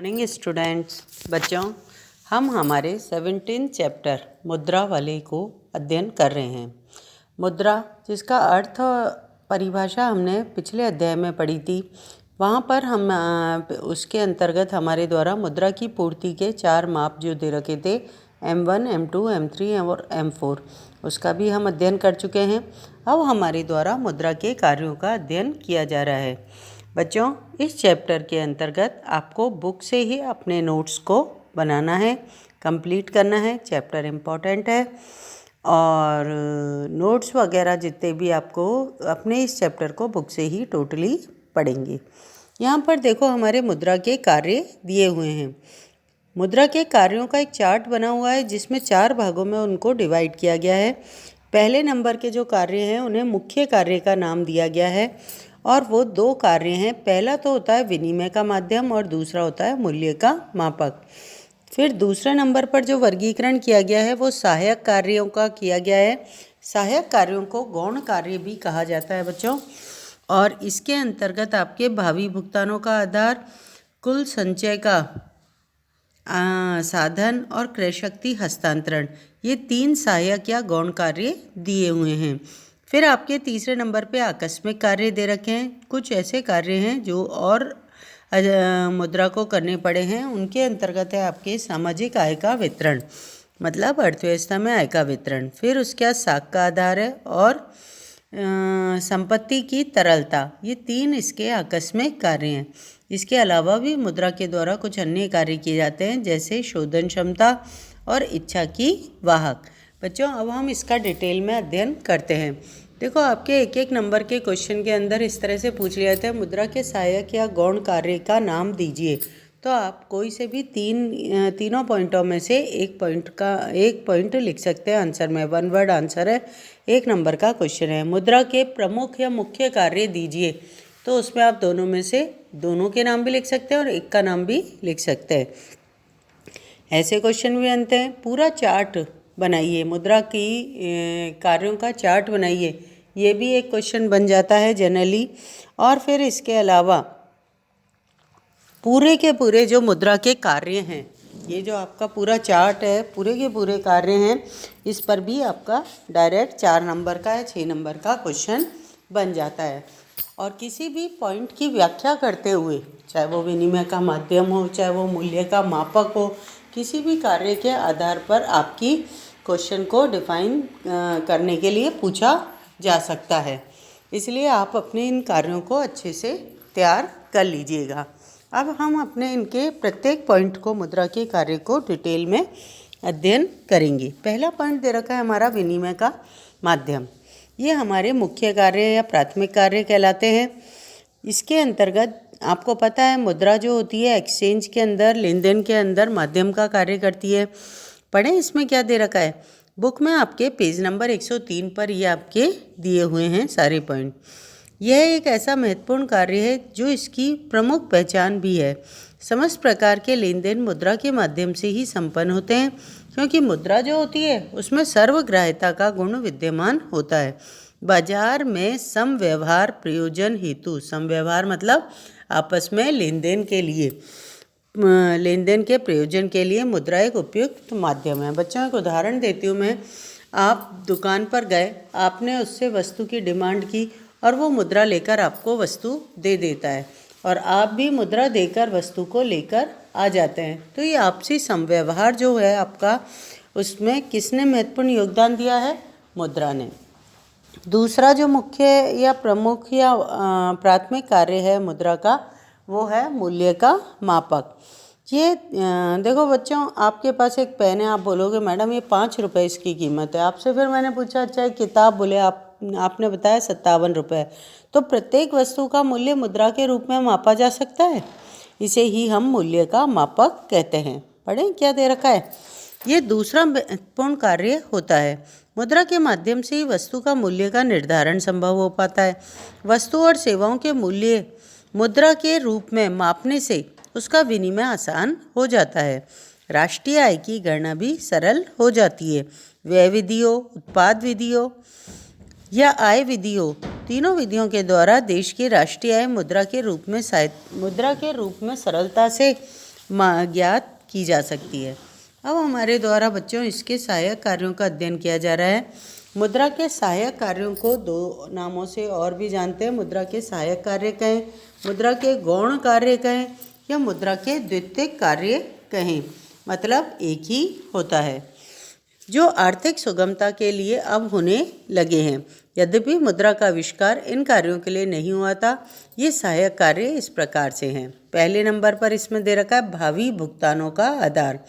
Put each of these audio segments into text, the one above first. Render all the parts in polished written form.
Morning students. बच्चों, हम हमारे 17 चैप्टर मुद्रा वाले को अध्ययन कर रहे हैं। मुद्रा, जिसका अर्थ परिभाषा हमने पिछले अध्याय में पढ़ी थी, वहाँ पर हम उसके अंतर्गत हमारे द्वारा मुद्रा की पूर्ति के 4 माप जो दे रखे थे, M1, M2, M3 और M4, उसका भी हम अध्ययन कर चुके हैं। अब हमारे द्वारा मुद्रा के कार्यों का अध्ययन किया जा रहा है। बच्चों, इस चैप्टर के अंतर्गत आपको बुक से ही अपने नोट्स को बनाना है, कंप्लीट करना है। चैप्टर इम्पॉर्टेंट है और नोट्स वगैरह जितने भी आपको अपने इस चैप्टर को बुक से ही टोटली पढ़ेंगे। यहाँ पर देखो, हमारे मुद्रा के कार्य दिए हुए हैं। मुद्रा के कार्यों का एक चार्ट बना हुआ है जिसमें 4 भागों में उनको डिवाइड किया गया है। पहले नंबर के जो कार्य हैं उन्हें मुख्य कार्य का नाम दिया गया है और वो 2 कार्य हैं। पहला तो होता है विनिमय का माध्यम और दूसरा होता है मूल्य का मापक। फिर दूसरे नंबर पर जो वर्गीकरण किया गया है वो सहायक कार्यों का किया गया है। सहायक कार्यों को गौण कार्य भी कहा जाता है बच्चों, और इसके अंतर्गत आपके भावी भुगतानों का आधार, कुल संचय का साधन और क्रय शक्ति हस्तांतरण, ये 3 सहायक या गौण कार्य दिए हुए हैं। फिर आपके तीसरे नंबर पे आकस्मिक कार्य दे रखे हैं। कुछ ऐसे कार्य हैं जो और मुद्रा को करने पड़े हैं। उनके अंतर्गत है आपके सामाजिक आय का वितरण, मतलब अर्थव्यवस्था में आय का वितरण। फिर उसके बाद साख का आधार है और संपत्ति की तरलता, ये 3 इसके आकस्मिक कार्य हैं। इसके अलावा भी मुद्रा के द्वारा कुछ अन्य कार्य किए जाते हैं, जैसे शोधन क्षमता और इच्छा की वाहक। बच्चों, अब हम इसका डिटेल में अध्ययन करते हैं। देखो, आपके एक एक नंबर के क्वेश्चन के अंदर इस तरह से पूछ लिया जाता है, मुद्रा के सहायक या गौण कार्य का नाम दीजिए। तो आप कोई से भी तीनों पॉइंटों में से एक पॉइंट लिख सकते हैं आंसर में। 1 वर्ड आंसर है, 1 नंबर का क्वेश्चन है। मुद्रा के प्रमुख या मुख्य कार्य दीजिए, तो उसमें आप दोनों में से दोनों के नाम भी लिख सकते हैं और एक का नाम भी लिख सकते हैं। ऐसे क्वेश्चन भी बनते हैं। पूरा चार्ट बनाइए, मुद्रा की कार्यों का चार्ट बनाइए, ये भी एक क्वेश्चन बन जाता है जनरली। और फिर इसके अलावा पूरे के पूरे जो मुद्रा के कार्य हैं, ये जो आपका पूरा चार्ट है, पूरे के पूरे कार्य हैं, इस पर भी आपका डायरेक्ट 4 नंबर का या 6 नंबर का क्वेश्चन बन जाता है। और किसी भी पॉइंट की व्याख्या करते हुए, चाहे वो विनिमय का माध्यम हो, चाहे वो मूल्य का मापक हो, किसी भी कार्य के आधार पर आपकी क्वेश्चन को डिफाइन करने के लिए पूछा जा सकता है। इसलिए आप अपने इन कार्यों को अच्छे से तैयार कर लीजिएगा। अब हम अपने इनके प्रत्येक पॉइंट को, मुद्रा के कार्य को डिटेल में अध्ययन करेंगे। पहला पॉइंट दे रखा है हमारा विनिमय का माध्यम। ये हमारे मुख्य कार्य या प्राथमिक कार्य कहलाते हैं। इसके अंतर्गत आपको पता है, मुद्रा जो होती है एक्सचेंज के अंदर, लेन देन के अंदर माध्यम का कार्य करती है। पढ़ें इसमें क्या दे रखा है। बुक में आपके पेज नंबर 103 पर ये आपके दिए हुए हैं सारे पॉइंट। यह एक ऐसा महत्वपूर्ण कार्य है जो इसकी प्रमुख पहचान भी है। समस्त प्रकार के लेन देन मुद्रा के माध्यम से ही संपन्न होते हैं, क्योंकि मुद्रा जो होती है उसमें सर्वग्राह्यता का गुण विद्यमान होता है। बाजार में समव्यवहार प्रयोजन हेतु, समव्यवहार मतलब आपस में लेन देन के लिए, लेन देन के प्रयोजन के लिए मुद्रा एक उपयुक्त माध्यम है। बच्चों, एक उदाहरण देती हूँ मैं। आप दुकान पर गए, आपने उससे वस्तु की डिमांड की और वो मुद्रा लेकर आपको वस्तु दे देता है, और आप भी मुद्रा देकर वस्तु को लेकर आ जाते हैं। तो ये आपसी समव्यवहार जो है आपका, उसमें किसने महत्वपूर्ण योगदान दिया है? मुद्रा ने। दूसरा जो मुख्य या प्रमुख या प्राथमिक कार्य है मुद्रा का, वो है मूल्य का मापक। ये देखो बच्चों, आपके पास एक पेन है, आप बोलोगे मैडम ये 5 रुपये इसकी कीमत है। आपसे फिर मैंने पूछा अच्छा एक किताब, बोले आपने बताया 57 रुपये। तो प्रत्येक वस्तु का मूल्य मुद्रा के रूप में मापा जा सकता है। इसे ही हम मूल्य का मापक कहते हैं। पढ़ें क्या दे रखा है। ये दूसरा महत्वपूर्ण कार्य होता है। मुद्रा के माध्यम से ही वस्तु का मूल्य का निर्धारण संभव हो पाता है। वस्तु और सेवाओं के मूल्य मुद्रा के रूप में मापने से उसका विनिमय आसान हो जाता है। राष्ट्रीय आय की गणना भी सरल हो जाती है। व्यय विधियों, उत्पाद विधियों या आय विधियों, तीनों विधियों के द्वारा देश की राष्ट्रीय आय मुद्रा के रूप में सरलता से ज्ञात की जा सकती है। अब हमारे द्वारा बच्चों इसके सहायक कार्यों का अध्ययन किया जा रहा है। मुद्रा के सहायक कार्यों को दो नामों से और भी जानते हैं। मुद्रा के सहायक कार्य कहें, मुद्रा के गौण कार्य कहें या मुद्रा के द्वितीयक कार्य कहें, मतलब एक ही होता है, जो आर्थिक सुगमता के लिए अब होने लगे हैं। यद्यपि मुद्रा का आविष्कार इन कार्यों के लिए नहीं हुआ था। ये सहायक कार्य इस प्रकार से हैं। पहले नंबर पर इसमें दे रखा है भावी भुगतानों का आधार।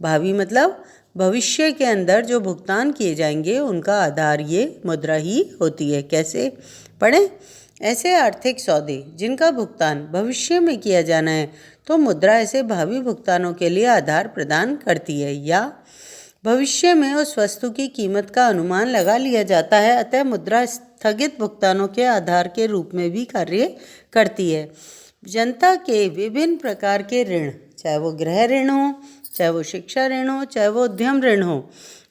भावी मतलब भविष्य के अंदर जो भुगतान किए जाएंगे उनका आधार ये मुद्रा ही होती है। कैसे पढ़ें? ऐसे आर्थिक सौदे जिनका भुगतान भविष्य में किया जाना है तो मुद्रा ऐसे भावी भुगतानों के लिए आधार प्रदान करती है, या भविष्य में उस वस्तु की कीमत का अनुमान लगा लिया जाता है। अतः मुद्रा स्थगित भुगतानों के आधार के रूप में भी कार्य करती है। जनता के विभिन्न प्रकार के ऋण, चाहे वो गृह ऋण हो, चाहे वो शिक्षा ऋण हो, चाहे वो उद्यम ऋण हो,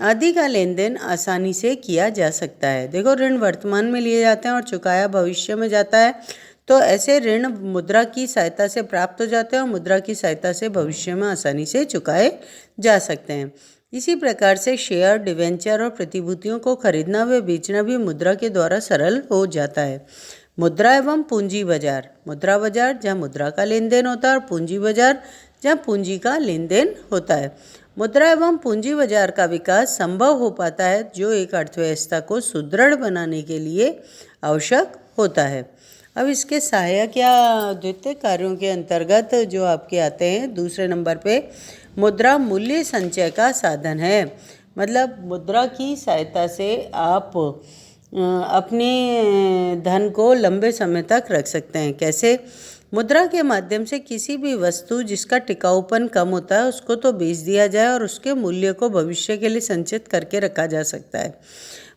आदि का लेन देन आसानी से किया जा सकता है। देखो, ऋण वर्तमान में लिए जाते हैं और चुकाया भविष्य में जाता है, तो ऐसे ऋण मुद्रा की सहायता से प्राप्त हो जाते हैं और मुद्रा की सहायता से भविष्य में आसानी से चुकाए जा सकते हैं। इसी प्रकार से शेयर, डिवेंचर और प्रतिभूतियों को खरीदना व बेचना भी मुद्रा के द्वारा सरल हो जाता है। मुद्रा एवं पूंजी बाजार, मुद्रा बाजार जहाँ मुद्रा का लेन देन होता है और पूंजी बाजार जहाँ पूंजी का लेन देन होता है। मुद्रा एवं पूंजी बाजार का विकास संभव हो पाता है जो एक अर्थव्यवस्था को सुदृढ़ बनाने के लिए आवश्यक होता है। अब इसके सहायक या द्वितीयक कार्यों के अंतर्गत जो आपके आते हैं, दूसरे नंबर पे मुद्रा मूल्य संचय का साधन है। मतलब मुद्रा की सहायता से आप अपने धन को लंबे समय तक रख सकते हैं। कैसे? मुद्रा के माध्यम से किसी भी वस्तु जिसका टिकाऊपन कम होता है उसको तो बेच दिया जाए और उसके मूल्य को भविष्य के लिए संचित करके रखा जा सकता है।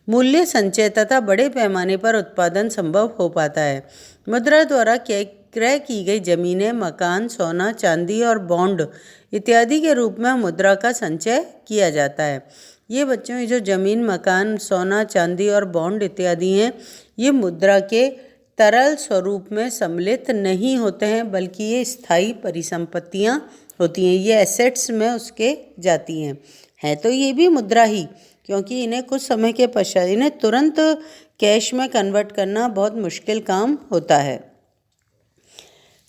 मूल्य संचय तथा बड़े पैमाने पर उत्पादन संभव हो पाता है। मुद्रा द्वारा क्रय की गई जमीनें, मकान, सोना, चांदी और बॉन्ड इत्यादि के रूप में मुद्रा का संचय किया जाता है। ये बच्चों, ये जो जमीन, मकान, सोना, चांदी और बॉन्ड इत्यादि हैं, ये मुद्रा के तरल स्वरूप में सम्मिलित नहीं होते हैं, बल्कि ये स्थायी परिसंपत्तियां होती हैं। ये एसेट्स में उसके जाती हैं तो ये भी मुद्रा ही, क्योंकि इन्हें कुछ समय के पश्चात इन्हें तुरंत कैश में कन्वर्ट करना बहुत मुश्किल काम होता है,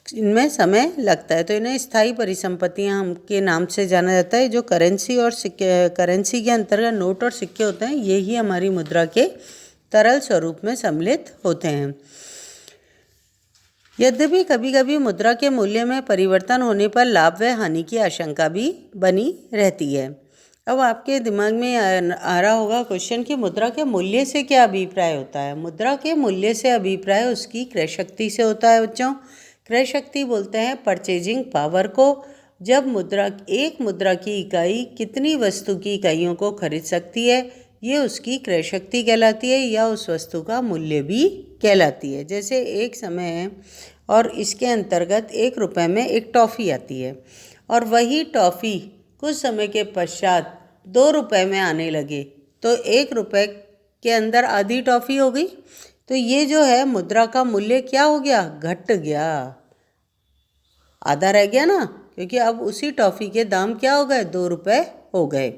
इनमें समय लगता है। तो इन्हें स्थायी परिसंपत्तियां हम के नाम से जाना जाता है। जो करेंसी और करेंसी के अंतर्गत नोट और सिक्के होते हैं, ये ही हमारी मुद्रा के तरल स्वरूप में सम्मिलित होते हैं। यद्यपि कभी कभी मुद्रा के मूल्य में परिवर्तन होने पर लाभ व हानि की आशंका भी बनी रहती है। अब आपके दिमाग में आ रहा होगा क्वेश्चन कि मुद्रा के मूल्य से क्या अभिप्राय होता है। मुद्रा के मूल्य से अभिप्राय उसकी क्रय शक्ति से होता है बच्चों। क्रय शक्ति बोलते हैं परचेजिंग पावर को। जब एक मुद्रा की इकाई कितनी वस्तु की इकाइयों को खरीद सकती है, ये उसकी क्रय शक्ति कहलाती है या उस वस्तु का मूल्य भी कहलाती है। जैसे एक समय है और इसके अंतर्गत 1 रुपये में एक टॉफ़ी आती है और वही टॉफ़ी कुछ समय के पश्चात 2 रुपये में आने लगे, तो 1 रुपये के अंदर आधी टॉफ़ी हो गई। तो ये जो है मुद्रा का मूल्य क्या हो गया? घट गया, आधा रह गया ना, क्योंकि अब उसी टॉफ़ी के दाम क्या हो गए? 2 रुपये हो गए।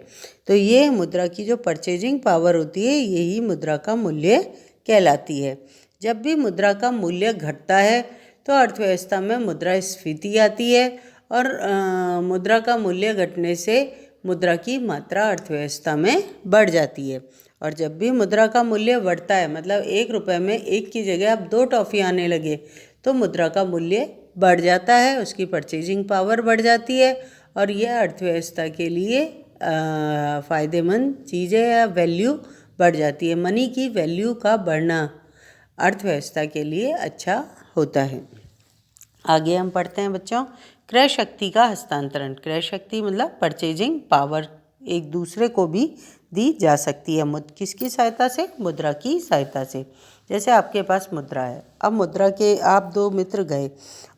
तो ये मुद्रा की जो परचेजिंग पावर होती है, यही मुद्रा का मूल्य कहलाती है। जब भी मुद्रा का मूल्य घटता है तो अर्थव्यवस्था में मुद्रास्फीति आती है और मुद्रा का मूल्य घटने से मुद्रा की मात्रा अर्थव्यवस्था में बढ़ जाती है। और जब भी मुद्रा का मूल्य बढ़ता है, मतलब 1 रुपये में 1 की जगह अब 2 टॉफ़ी आने लगे, तो मुद्रा का मूल्य बढ़ जाता है, उसकी परचेजिंग पावर बढ़ जाती है और यह अर्थव्यवस्था के लिए फ़ायदेमंद चीज़ें या वैल्यू बढ़ जाती है। मनी की वैल्यू का बढ़ना अर्थव्यवस्था के लिए अच्छा होता है। आगे हम पढ़ते हैं बच्चों, क्रय शक्ति का हस्तांतरण। क्रय शक्ति मतलब परचेजिंग पावर एक दूसरे को भी दी जा सकती है। किसकी सहायता से? मुद्रा की सहायता से। जैसे आपके पास मुद्रा है, अब मुद्रा के आप 2 मित्र गए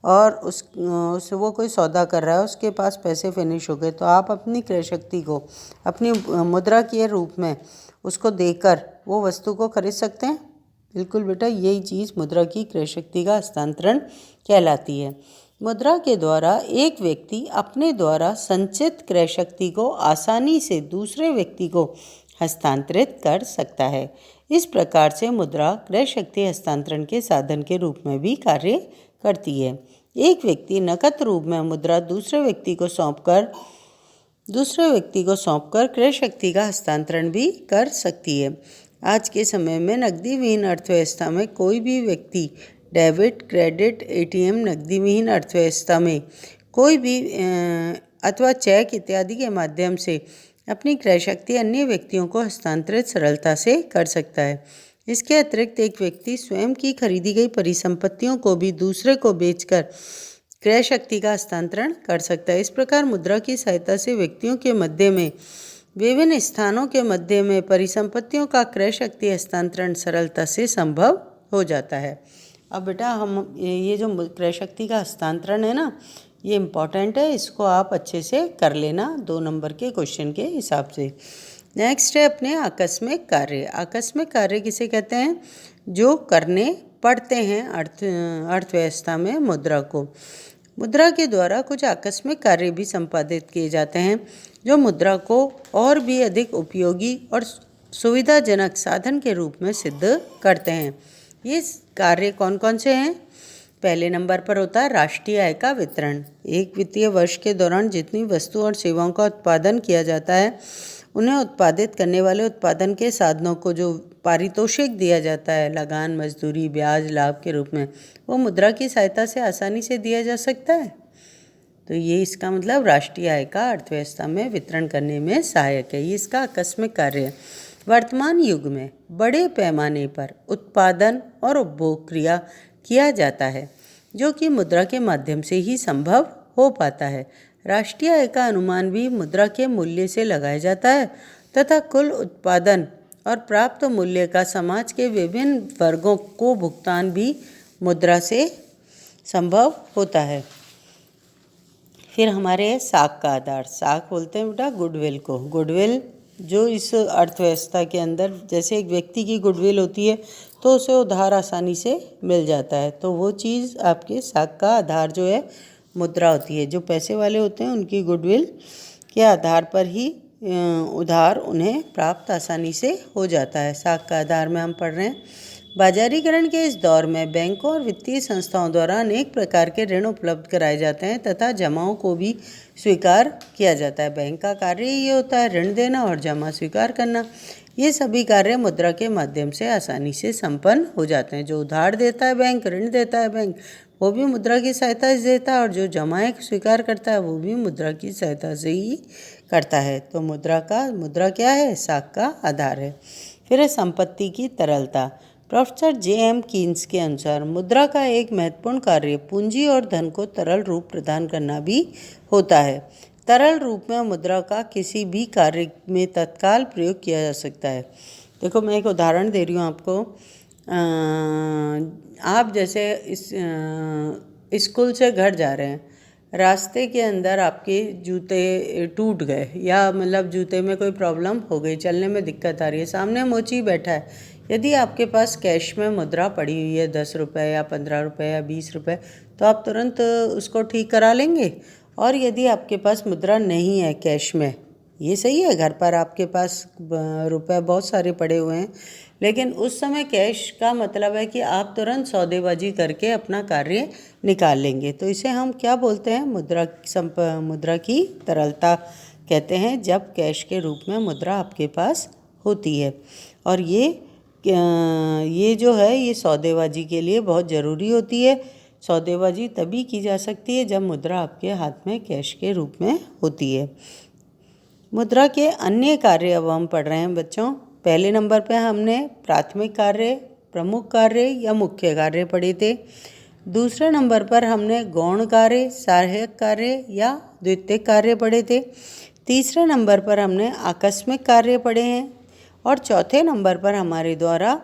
और उस वो कोई सौदा कर रहा है, उसके पास पैसे फिनिश हो गए, तो आप अपनी क्रय शक्ति को अपनी मुद्रा के रूप में उसको देकर वो वस्तु को खरीद सकते हैं। बिल्कुल बेटा, यही चीज़ मुद्रा की क्रय शक्ति का हस्तांतरण कहलाती है। मुद्रा के द्वारा एक व्यक्ति अपने द्वारा संचित क्रय शक्ति को आसानी से दूसरे व्यक्ति को हस्तांतरित कर सकता है। इस प्रकार से मुद्रा क्रय शक्ति हस्तांतरण के साधन के रूप में भी कार्य करती है। एक व्यक्ति नकद रूप में मुद्रा दूसरे व्यक्ति को सौंपकर क्रय शक्ति का हस्तांतरण भी कर सकती है। आज के समय में नकदी विहीन अर्थव्यवस्था में कोई भी व्यक्ति डेबिट, क्रेडिट, एटीएम, नकदी विहीन अर्थव्यवस्था में कोई भी अथवा चेक इत्यादि के माध्यम से अपनी क्रय शक्ति अन्य व्यक्तियों को हस्तांतरित सरलता से कर सकता है। इसके अतिरिक्त एक व्यक्ति स्वयं की खरीदी गई परिसंपत्तियों को भी दूसरे को बेचकर क्रय शक्ति का हस्तांतरण कर सकता है। इस प्रकार मुद्रा की सहायता से व्यक्तियों के मध्य में विभिन्न स्थानों के मध्य में परिसंपत्तियों का क्रय शक्ति हस्तांतरण सरलता से संभव हो जाता है। अब बेटा हम ये जो क्रय शक्ति का हस्तांतरण है ना, ये इम्पॉर्टेंट है, इसको आप अच्छे से कर लेना 2 नंबर के क्वेश्चन के हिसाब से। नेक्स्ट है अपने आकस्मिक कार्य। आकस्मिक कार्य किसे कहते हैं? जो करने पड़ते हैं अर्थव्यवस्था में मुद्रा को। मुद्रा के द्वारा कुछ आकस्मिक कार्य भी संपादित किए जाते हैं जो मुद्रा को और भी अधिक उपयोगी और सुविधाजनक साधन के रूप में सिद्ध करते हैं। ये कार्य कौन कौन से हैं? पहले नंबर पर होता है राष्ट्रीय आय का वितरण। एक वित्तीय वर्ष के दौरान जितनी वस्तु और सेवाओं का उत्पादन किया जाता है उन्हें उत्पादित करने वाले उत्पादन के साधनों को जो पारितोषिक दिया जाता है, लगान, मजदूरी, ब्याज, लाभ के रूप में, वो मुद्रा की सहायता से आसानी से दिया जा सकता है। तो ये इसका मतलब राष्ट्रीय आय का अर्थव्यवस्था में वितरण करने में सहायक है। ये इसका आकस्मिक कार्य है। वर्तमान युग में बड़े पैमाने पर उत्पादन और उपभोग क्रिया किया जाता है जो कि मुद्रा के माध्यम से ही संभव हो पाता है। राष्ट्रीय आय का अनुमान भी मुद्रा के मूल्य से लगाया जाता है तथा कुल उत्पादन और प्राप्त मूल्य का समाज के विभिन्न वर्गों को भुगतान भी मुद्रा से संभव होता है। फिर हमारे साख का आधार। साख बोलते हैं बेटा गुडविल को। गुडविल जो इस अर्थव्यवस्था के अंदर, जैसे एक व्यक्ति की गुडविल होती है तो उसे उधार आसानी से मिल जाता है, तो वो चीज़ आपके साख का आधार जो है मुद्रा होती है। जो पैसे वाले होते हैं उनकी गुडविल के आधार पर ही उधार उन्हें प्राप्त आसानी से हो जाता है। साख का आधार में हम पढ़ रहे हैं। बाजारीकरण के इस दौर में बैंकों और वित्तीय संस्थाओं द्वारा अनेक प्रकार के ऋण उपलब्ध कराए जाते हैं तथा जमाओं को भी स्वीकार किया जाता है। बैंक का कार्य ये होता है ऋण देना और जमा स्वीकार करना। ये सभी कार्य मुद्रा के माध्यम से आसानी से संपन्न हो जाते हैं। जो उधार देता है बैंक, ऋण देता है बैंक, वो भी मुद्रा की सहायता से देता है, और जो जमाएं स्वीकार करता है वो भी मुद्रा की सहायता से ही करता है। तो मुद्रा क्या है? साख का आधार है। फिर है संपत्ति की तरलता। Professor J.M. कीन्स के अनुसार मुद्रा का एक महत्वपूर्ण कार्य पूंजी और धन को तरल रूप प्रदान करना भी होता है। तरल रूप में मुद्रा का किसी भी कार्य में तत्काल प्रयोग किया जा सकता है। देखो मैं एक उदाहरण दे रही हूँ आपको। आप जैसे स्कूल से घर जा रहे हैं, रास्ते के अंदर आपके जूते टूट गए या मतलब जूते में कोई प्रॉब्लम हो गई, चलने में दिक्कत आ रही है, सामने मोची बैठा है। यदि आपके पास कैश में मुद्रा पड़ी हुई है 10 रुपये या 15 रुपये या 20 रुपये, तो आप तुरंत उसको ठीक करा लेंगे। और यदि आपके पास मुद्रा नहीं है कैश में, ये सही है घर पर आपके पास रुपए बहुत सारे पड़े हुए हैं, लेकिन उस समय कैश का मतलब है कि आप तुरंत सौदेबाजी करके अपना कार्य निकाल लेंगे। तो इसे हम क्या बोलते हैं? मुद्रा की तरलता कहते हैं, जब कैश के रूप में मुद्रा आपके पास होती है। और ये जो है ये सौदेबाजी के लिए बहुत ज़रूरी होती है। सौदेबाजी तभी की जा सकती है जब मुद्रा आपके हाथ में कैश के रूप में होती है। मुद्रा के अन्य कार्य अब हम पढ़ रहे हैं बच्चों। पहले नंबर पे हमने प्राथमिक कार्य, प्रमुख कार्य या मुख्य कार्य पढ़े थे। दूसरे नंबर पर हमने गौण कार्य, सहायक कार्य या द्वितीयक कार्य पढ़े थे। तीसरे नंबर पर हमने आकस्मिक कार्य पढ़े हैं। और चौथे नंबर पर हमारे द्वारा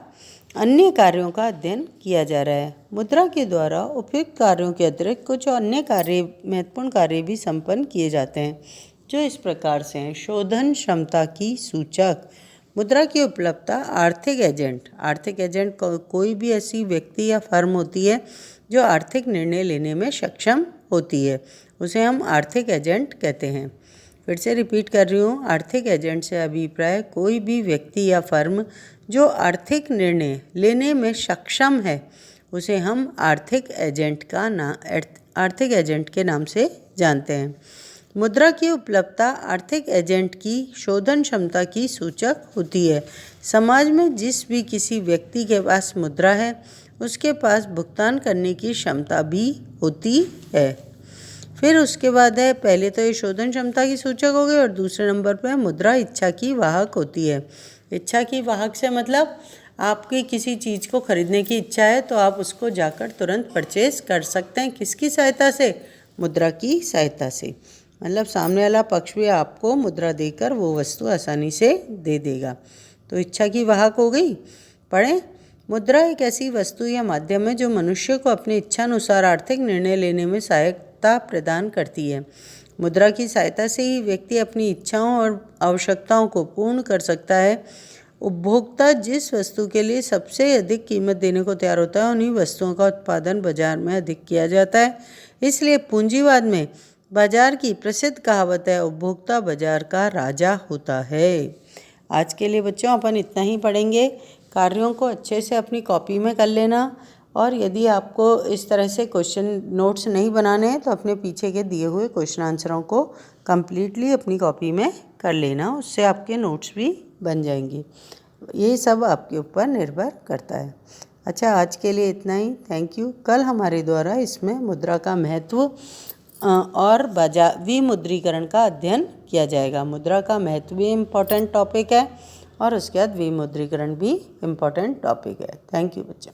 अन्य कार्यों का अध्ययन किया जा रहा है। मुद्रा के द्वारा उपयुक्त कार्यों के अतिरिक्त कुछ अन्य महत्वपूर्ण कार्य भी संपन्न किए जाते हैं, जो इस प्रकार से हैं। शोधन क्षमता की सूचक। मुद्रा की उपलब्धता आर्थिक एजेंट कोई भी ऐसी व्यक्ति या फर्म होती है जो आर्थिक निर्णय लेने में सक्षम होती है, उसे हम आर्थिक एजेंट कहते हैं। फिर से रिपीट कर रही हूँ, आर्थिक एजेंट से अभिप्राय कोई भी व्यक्ति या फर्म जो आर्थिक निर्णय लेने में सक्षम है, उसे हम आर्थिक एजेंट के नाम से जानते हैं। मुद्रा की उपलब्धता आर्थिक एजेंट की शोधन क्षमता की सूचक होती है। समाज में जिस भी किसी व्यक्ति के पास मुद्रा है, उसके पास भुगतान करने की क्षमता भी होती है। फिर उसके बाद है, पहले तो ये शोधन क्षमता की सूचक हो गई और दूसरे नंबर पर मुद्रा इच्छा की वाहक होती है। इच्छा की वाहक से मतलब आपकी किसी चीज़ को खरीदने की इच्छा है तो आप उसको जाकर तुरंत परचेज कर सकते हैं। किसकी सहायता से? मुद्रा की सहायता से। मतलब सामने वाला पक्ष भी आपको मुद्रा देकर वो वस्तु आसानी से दे देगा। तो इच्छा की वाहक हो गई। पढ़ें, मुद्रा एक ऐसी वस्तु या माध्यम है जो मनुष्य को अपनी इच्छानुसार आर्थिक निर्णय लेने में सहायता प्रदान करती है। मुद्रा की सहायता से ही व्यक्ति अपनी इच्छाओं और आवश्यकताओं को पूर्ण कर सकता है। उपभोक्ता जिस वस्तु के लिए सबसे अधिक कीमत देने को तैयार होता है, उन्हीं वस्तुओं का उत्पादन बाजार में अधिक किया जाता है। इसलिए पूंजीवाद में बाजार की प्रसिद्ध कहावत है, उपभोक्ता बाजार का राजा होता है। आज के लिए बच्चों अपन इतना ही पढ़ेंगे। कार्यों को अच्छे से अपनी कॉपी में कर लेना, और यदि आपको इस तरह से क्वेश्चन नोट्स नहीं बनाने हैं तो अपने पीछे के दिए हुए क्वेश्चन आंसरों को कम्प्लीटली अपनी कॉपी में कर लेना, उससे आपके नोट्स भी बन जाएंगे। ये सब आपके ऊपर निर्भर करता है। अच्छा, आज के लिए इतना ही। Thank you. कल हमारे द्वारा इसमें मुद्रा का महत्व और विमुद्रीकरण का अध्ययन किया जाएगा। मुद्रा का महत्व भी इम्पॉर्टेंट टॉपिक है और उसके बाद विमुद्रीकरण भी इम्पॉर्टेंट टॉपिक है। थैंक यू बच्चों।